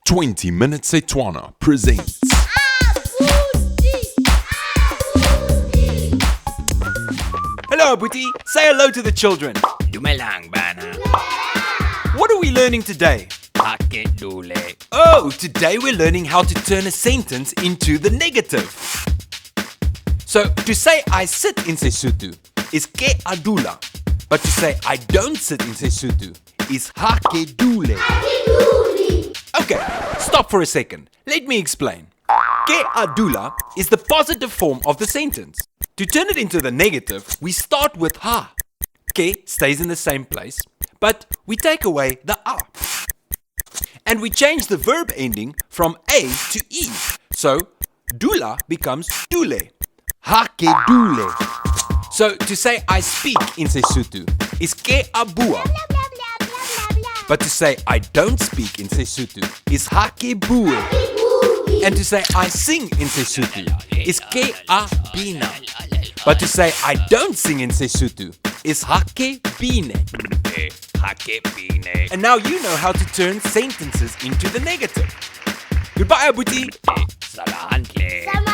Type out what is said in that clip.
20 Minutes Setswana presents Hello, Abuti. Say hello to the children. Dumelang bana. What are we learning today? Haketule. Oh, today we're learning how to turn a sentence into the negative. So, to say I sit in Sesotho is ke adula. But to say I don't sit in Sesotho is hakedule. Okay, stop for a second. Let me explain. Ke adula is the positive form of the sentence. To turn it into the negative, we start with ha. Ke stays in the same place, but we take away the a. And we change the verb ending from a to e. So, dula becomes dule. Hakedule. So, to say I speak in Sesotho is ke abua. But to say I don't speak in Sesotho is hakebue. And to say I sing in Sesotho is ke abina. But to say I don't sing in Sesotho is hakebine. Hakepine. And now you know how to turn sentences into the negative. Goodbye, Abuti. Salahantle.